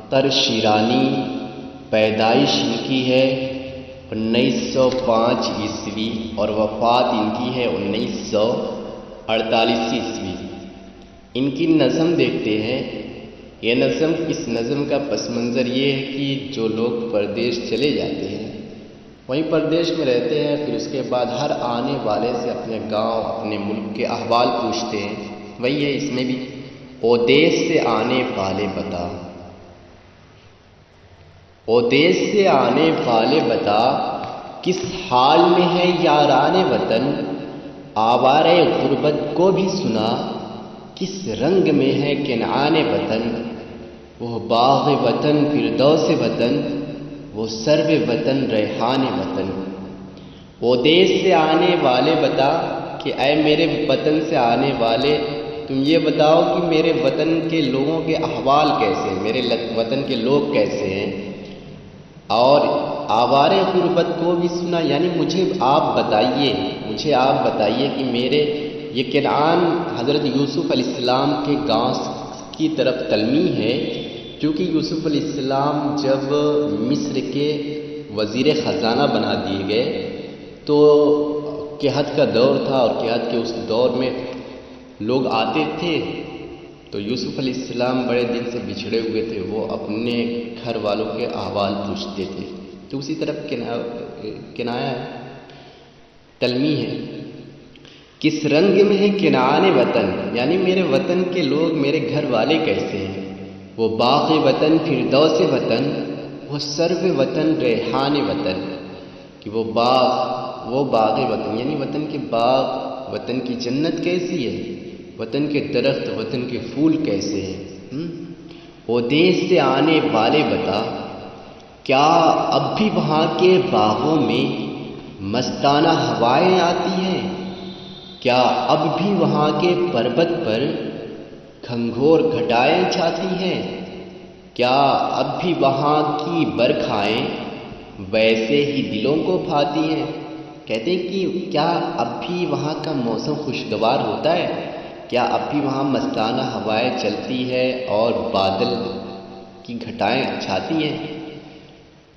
اختر شیرانی، پیدائش ان کی ہے 1905 عیسوی اور وفات ان کی ہے 1948 عیسوی۔ ان کی نظم دیکھتے ہیں۔ یہ نظم، اس نظم کا پس منظر یہ ہے کہ جو لوگ پردیش چلے جاتے ہیں، وہیں پردیش میں رہتے ہیں، پھر اس کے بعد ہر آنے والے سے اپنے گاؤں، اپنے ملک کے احوال پوچھتے ہیں۔ وہی ہے اس میں بھی، او دیس سے آنے والے بتا، او دیس سے آنے والے بتا، کس حال میں ہے یاران وطن، آوارِ غربت کو بھی سنا، کس رنگ میں ہے کنعان وطن، وہ باغ وطن فردوس وطن، وہ سرو وطن ریحان وطن۔ وہ دیس سے آنے والے بتا کہ اے میرے وطن سے آنے والے، تم یہ بتاؤ کہ میرے وطن کے لوگوں کے احوال کیسے ہیں، میرے وطن کے لوگ کیسے ہیں۔ اور آوار غربت کو بھی سنا، یعنی مجھے آپ بتائیے کہ میرے یہ کنعان حضرت یوسف علیہ السلام کے گاؤں کی طرف تلمیح ہے، کیونکہ یوسف علیہ السلام جب مصر کے وزیر خزانہ بنا دیے گئے تو قحط کا دور تھا، اور قحط کے اس دور میں لوگ آتے تھے تو یوسف علیہ السلام بڑے دن سے بچھڑے ہوئے تھے، وہ اپنے گھر والوں کے احوال پوچھتے تھے، تو اسی طرف کنایا ہے، تلمیح ہے۔ کس رنگ میں ہے کنعان وطن، یعنی میرے وطن کے لوگ، میرے گھر والے کیسے ہیں۔ وہ باغ وطن فردوس وطن، وہ سرو وطن ریحان وطن، کہ وہ باغ وطن یعنی وطن کے باغ، وطن کی جنت کیسی ہے، وطن کے درخت، وطن کے پھول کیسے ہیں۔ وہ دیس سے آنے والے بتا، کیا اب بھی وہاں کے باغوں میں مستانہ ہوائیں آتی ہیں، کیا اب بھی وہاں کے پربت پر گھنگھور گھٹائیں چھاتی ہیں، کیا اب بھی وہاں کی برکھائیں ویسے ہی دلوں کو بھاتی ہیں۔ کہتے ہیں کہ کیا اب بھی وہاں کا موسم خوشگوار ہوتا ہے، کیا اب بھی وہاں مستانہ ہوائیں چلتی ہے اور بادل کی گھٹائیں چھاتی ہیں،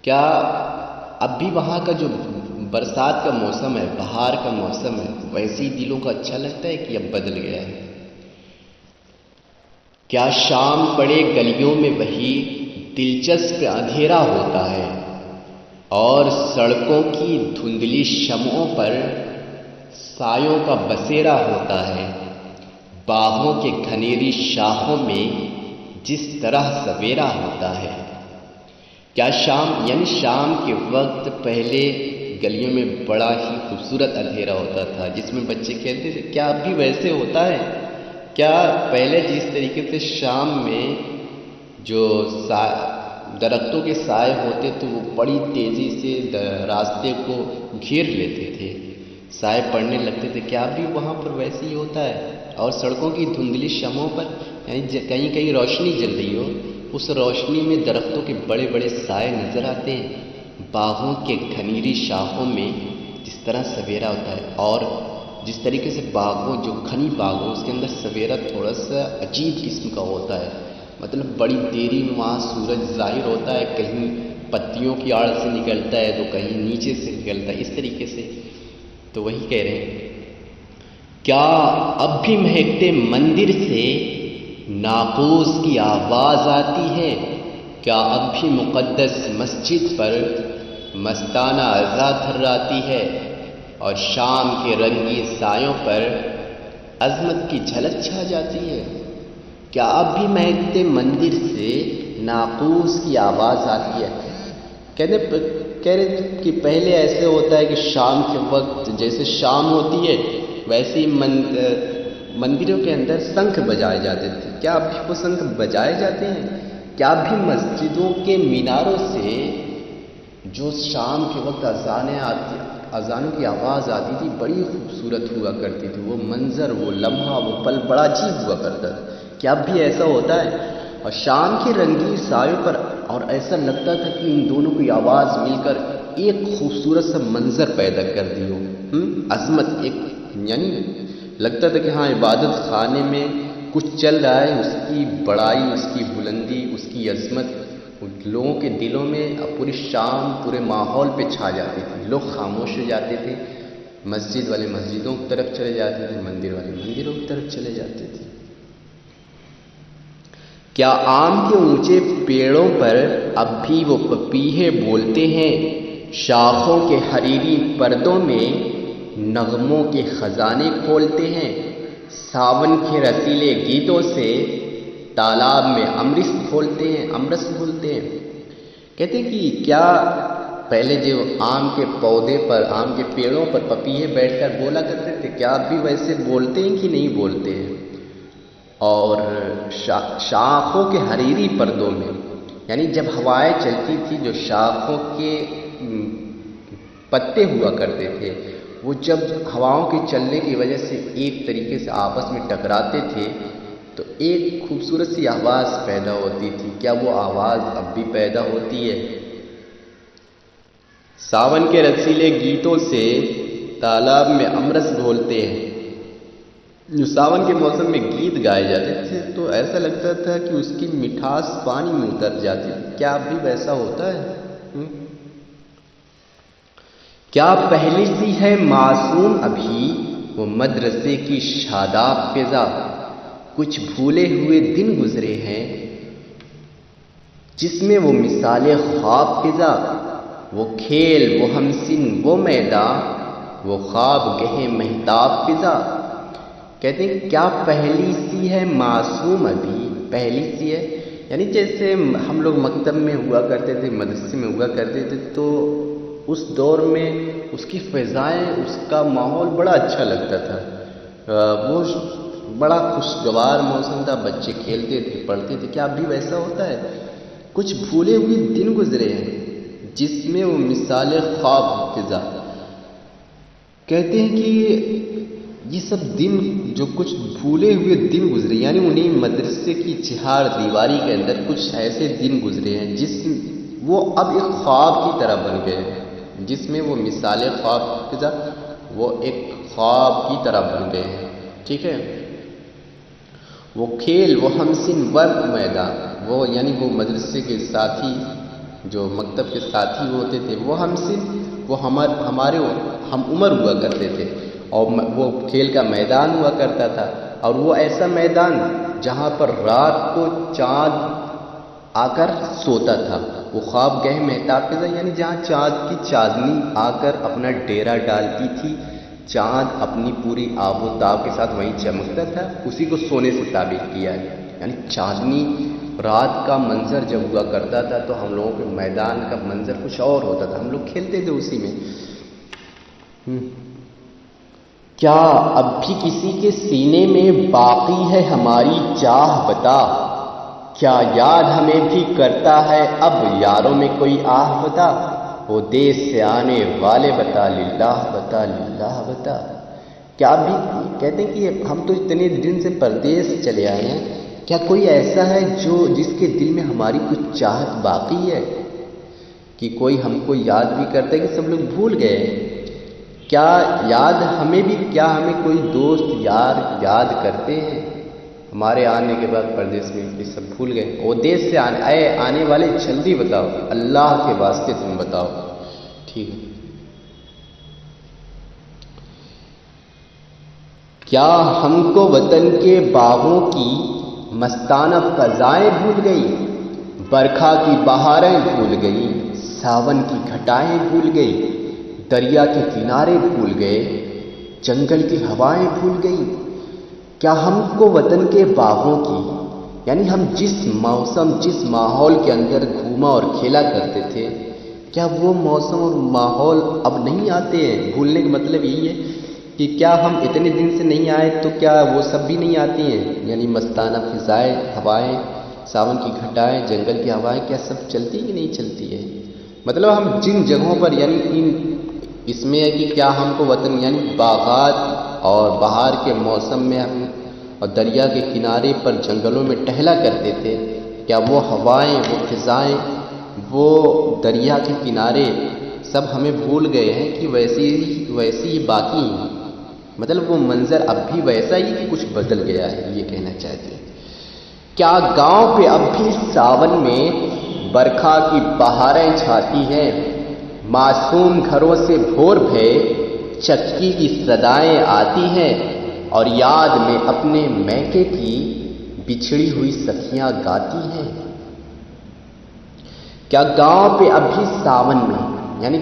کیا اب بھی وہاں کا جو برسات کا موسم ہے، بہار کا موسم ہے، ویسے ہی دلوں کو اچھا لگتا ہے کہ اب بدل گیا ہے۔ کیا شام پڑے گلیوں میں وہی دلچسپ اندھیرا ہوتا ہے، اور سڑکوں کی دھندلی شمعوں پر سایوں کا بسیرا ہوتا ہے، باغوں کے گھنیری شاخوں میں جس طرح سویرا ہوتا ہے۔ کیا شام، یعنی شام کے وقت پہلے گلیوں میں بڑا ہی خوبصورت اندھیرا ہوتا تھا جس میں بچے کھیلتے تھے، کیا اب بھی ویسے ہوتا ہے؟ کیا پہلے جس طریقے سے شام میں جو درختوں کے سائے ہوتے تھے وہ بڑی تیزی سے راستے کو گھیر لیتے تھے، سائے پڑنے لگتے تھے، کیا اب بھی وہاں پر ویسے ہی ہوتا ہے؟ اور سڑکوں کی دھندلی شمعوں پر، یعنی کہیں کہیں روشنی جل رہی ہو، اس روشنی میں درختوں کے بڑے بڑے سائے نظر آتے ہیں، باغوں کے گھنیری شاخوں میں جس طرح سویرا ہوتا ہے، اور جس طریقے سے باغوں، جو گھنی باغ ہو اس کے اندر سویرا تھوڑا سا عجیب قسم کا ہوتا ہے، مطلب بڑی دیری میں وہاں سورج ظاہر ہوتا ہے، کہیں پتیوں کی آڑ سے نکلتا ہے تو کہیں نیچے سے نکلتا ہے، اس طریقے سے۔ تو وہی کہہ رہے ہیں، کیا اب بھی مہکتے مندر سے ناقوس کی آواز آتی ہے، کیا اب بھی مقدس مسجد پر مستانہ اذاں تھراتی ہے، اور شام کے رنگی سایوں پر عظمت کی جھلک چھا جاتی ہے۔ کیا اب بھی مہکتے مندر سے ناقوس کی آواز آتی ہے۔ کہہ رہے کہ پہلے ایسے ہوتا ہے کہ شام کے وقت جیسے شام ہوتی ہے ویسے ہی مندروں کے اندر شنکھ بجائے جاتے تھے، کیا اب بھی وہ شنکھ بجائے جاتے ہیں؟ کیا اب بھی مسجدوں کے میناروں سے جو شام کے وقت اذانوں کی آواز آتی تھی بڑی خوبصورت ہوا کرتی تھی، وہ منظر، وہ لمحہ، وہ پل بڑا عجیب ہوا کرتا تھا، کیا اب بھی ایسا ہوتا ہے؟ اور شام کے رنگین سایوں پر، اور ایسا لگتا تھا کہ ان دونوں کی آواز مل کر ایک خوبصورت سا منظر پیدا کر دی ہو، عظمت، ایک یعنی لگتا تھا کہ ہاں عبادت خانے میں کچھ چل رہا ہے، اس کی بڑائی، اس کی بلندی، اس کی عظمت لوگوں کے دلوں میں پوری شام پورے ماحول پہ چھا جاتی تھی. لوگ خاموش ہو جاتے تھے. مسجد والے مسجدوں کی طرف چلے جاتے تھے, مندر والے مندروں کی طرف چلے جاتے تھے. کیا آم کے اونچے پیڑوں پر اب بھی وہ پپیہے بولتے ہیں؟ شاخوں کے حریری پردوں میں نغموں کے خزانے کھولتے ہیں. ساون کے رسیلے گیتوں سے تالاب میں امرس کھولتے ہیں. کہتے ہیں کہ کیا پہلے جو آم کے پودے پر, آم کے پیڑوں پر پپیہے بیٹھ کر بولا کرتے تھے, کیا اب بھی ویسے بولتے ہیں کہ نہیں بولتے ہیں؟ اور شاخوں کے حریری پردوں میں, یعنی جب ہوائیں چلتی تھی, جو شاخوں کے پتے ہوا کرتے تھے, وہ جب ہواؤں کے چلنے کی وجہ سے ایک طریقے سے آپس میں ٹکراتے تھے تو ایک خوبصورت سی آواز پیدا ہوتی تھی. کیا وہ آواز اب بھی پیدا ہوتی ہے؟ ساون کے رسیلے گیتوں سے تالاب میں امرس گھولتے ہیں. جو ساون کے موسم میں گیت گائے جاتے تھے تو ایسا لگتا تھا کہ اس کی مٹھاس پانی میں اتر جاتی تھی. کیا اب بھی ویسا ہوتا ہے؟ کیا پہلی سی ہے معصوم ابھی وہ مدرسے کی شاداب فضا؟ کچھ بھولے ہوئے دن گزرے ہیں جس میں وہ مثال خواب فضا. وہ کھیل, وہ ہمسن, وہ میدان, وہ خواب گہے مہتاب فضا. کہتے ہیں کیا پہلی سی ہے معصوم ابھی, پہلی سی ہے یعنی جیسے ہم لوگ مکتب میں ہوا کرتے تھے, مدرسے میں ہوا کرتے تھے, تو اس دور میں اس کی فضائیں, اس کا ماحول بڑا اچھا لگتا تھا. وہ بڑا خوشگوار موسم تھا, بچے کھیلتے تھے, پڑھتے تھے. کیا اب بھی ویسا ہوتا ہے؟ کچھ بھولے ہوئے دن گزرے ہیں جس میں وہ مثال خواب فضا. کہتے ہیں کہ یہ سب دن, جو کچھ بھولے ہوئے دن گزرے, یعنی انہیں مدرسے کی چہار دیواری کے اندر کچھ ایسے دن گزرے ہیں جس وہ اب ایک خواب کی طرح بن گئے ہیں, جس میں وہ مثال خواب فضا وہ ایک خواب کی طرح بن گئے ہیں. ٹھیک ہے. وہ کھیل, وہ ہمسن, وہ میدان, وہ یعنی وہ مدرسے کے ساتھی, جو مکتب کے ساتھی ہوتے تھے, وہ ہمسن, وہ ہمارے ہم عمر ہوا کرتے تھے, اور وہ کھیل کا میدان ہوا کرتا تھا, اور وہ ایسا میدان جہاں پر رات کو چاند آ کر سوتا تھا. وہ خواب گہ مہتاب فضا یعنی جہاں چاند کی چاندنی آ کر اپنا ڈیرا ڈالتی تھی, چاند اپنی پوری آب و تاب کے ساتھ وہیں چمکتا تھا, اسی کو سونے سے تعبیر کیا ہے. یعنی چاندنی رات کا منظر جب ہوا کرتا تھا تو ہم لوگوں کے میدان کا منظر کچھ اور ہوتا تھا, ہم لوگ کھیلتے تھے اسی میں. کیا اب بھی کسی کے سینے میں باقی ہے ہماری چاہ بتا؟ کیا یاد ہمیں بھی کرتا ہے اب یاروں میں کوئی آہ بتا؟ وہ دیس سے آنے والے بتا, للہ بتا, للہ بتا. کیا بھی کہتے ہیں کہ ہم تو اتنے دن سے پردیس چلے آئے ہیں, کیا کوئی ایسا ہے جس کے دل میں ہماری کچھ چاہت باقی ہے, کہ کوئی ہم کو یاد بھی کرتا ہے کہ سب لوگ بھول گئے؟ کیا یاد ہمیں بھی, کیا ہمیں کوئی دوست یار یاد کرتے ہیں ہمارے آنے کے بعد پردیس میں؟ یہ سب بھول گئے. وہ دیس سے آنے والے جلدی بتاؤ, اللہ کے واسطے تم بتاؤ. ٹھیک ہے. کیا ہم کو وطن کے باغوں کی مستانہ فضائیں بھول گئی؟ برکھا کی بہاریں بھول گئی, ساون کی گھٹائیں بھول گئی, دریا کے کنارے بھول گئے, جنگل کی ہوائیں بھول گئی. کیا ہم کو وطن کے باغوں کی, یعنی ہم جس موسم, جس ماحول کے اندر گھوما اور کھیلا کرتے تھے, کیا وہ موسم اور ماحول اب نہیں آتے ہیں؟ بھولنے کا مطلب یہی ہے کہ کیا ہم اتنے دن سے نہیں آئے تو کیا وہ سب بھی نہیں آتی ہیں؟ یعنی مستانہ فضائیں, ہوائیں, ساون کی گھٹائیں, جنگل کی ہوائیں, کیا سب چلتی کہ نہیں چلتی ہے؟ مطلب ہم جن جگہوں پر, یعنی اس میں ہے کہ کیا ہم کو وطن یعنی باغات اور بہار کے موسم میں ہم اور دریا کے کنارے پر جنگلوں میں ٹہلا کرتے تھے, کیا وہ ہوائیں, وہ فضائیں, وہ دریا کے کنارے سب ہمیں بھول گئے ہیں کہ ویسی ہی باقی ہیں؟ مطلب وہ منظر اب بھی ویسا ہی کہ کچھ بدل گیا ہے, یہ کہنا چاہتے ہیں. کیا گاؤں پہ اب بھی ساون میں برکھا کی بہاریں چھاتی ہیں، معصوم گھروں سے بھور بھے چکی کی صدائیں آتی ہیں، اور یاد میں اپنے میکے کی بچھڑی ہوئی سکھیاں گاتی ہیں۔ کیا گاؤں پہ اب بھی ساون میں، یعنی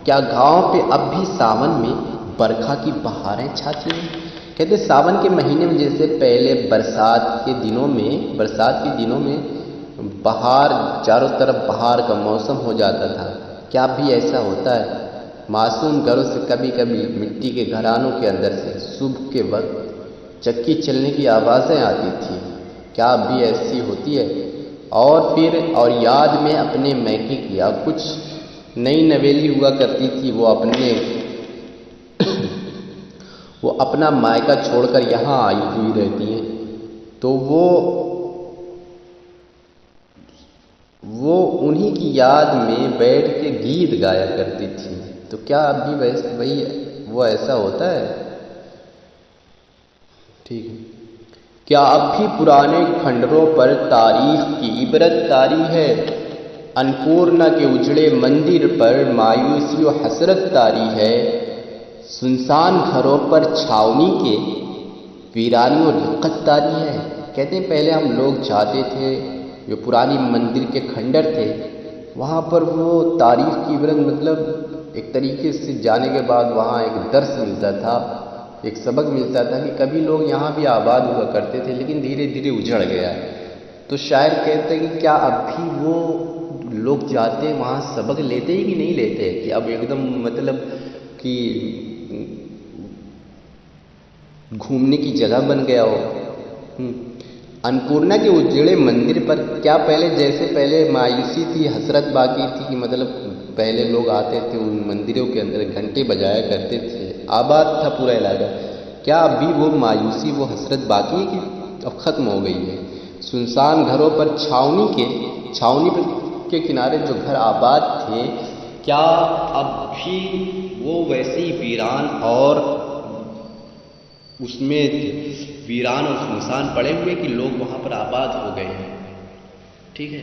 کیا گاؤں پہ اب بھی ساون میں برکھا کی بہاریں چھاتی ہیں؟ کہتے ساون کے مہینے میں جیسے پہلے برسات کے دنوں میں بہار، چاروں طرف بہار کا موسم ہو جاتا تھا، کیا اب بھی ایسا ہوتا ہے؟ معصوم گھروں سے کبھی کبھی مٹی کے گھرانوں کے اندر سے صبح کے وقت چکی چلنے کی آوازیں آتی تھیں، کیا اب بھی ایسی ہوتی ہے؟ اور یاد میں اپنے میکے کی، اب کچھ نئی نویلی ہوا کرتی تھی، وہ اپنا مائکہ چھوڑ کر یہاں آئی ہوئی رہتی ہیں، تو وہ انہی کی یاد میں بیٹھ کے گیت گایا کرتی تھی۔ تو کیا اب بھی وہ ایسا ہوتا ہے؟ ٹھیک ہے، کیا اب بھی پرانے کھنڈروں پر تاریخ کی عبرت طاری ہے؟ انپورنا کے اجڑے مندر پر مایوسی و حسرت طاری ہے، سنسان گھروں پر چھاؤنی کے ویرانی و رقت طاری ہے۔ کہتے ہیں پہلے ہم لوگ جاتے تھے، جو پرانی مندر کے کھنڈر تھے، وہاں پر وہ تاریخ کی عبرت، مطلب ایک طریقے سے جانے کے بعد وہاں ایک درس ملتا تھا، ایک سبق ملتا تھا کہ کبھی لوگ یہاں بھی آباد ہوا کرتے تھے، لیکن دھیرے دھیرے اجڑ گیا ہے۔ تو شاعر کہتے ہیں کہ کیا اب بھی وہ لوگ جاتے وہاں سبق لیتے ہی کہ نہیں لیتے، کہ اب ایک دم مطلب کہ گھومنے کی جگہ بن گیا ہو۔ انپورنا کے اجڑے مندر پر کیا پہلے مایوسی تھی، حسرت باقی تھی، کہ مطلب پہلے لوگ آتے تھے ان مندروں کے اندر گھنٹے بجایا کرتے تھے، آباد تھا پورا علاقہ، کیا اب بھی وہ مایوسی، وہ حسرت باقی ہے کہ اب ختم ہو گئی ہے؟ سنسان گھروں پر چھاؤنی کے کنارے جو گھر آباد تھے، کیا اب بھی وہ ویسی ویران اور اس میں ویران اور سنسان پڑے ہوئے کہ لوگ وہاں پر آباد ہو گئے ہیں؟ ٹھیک ہے۔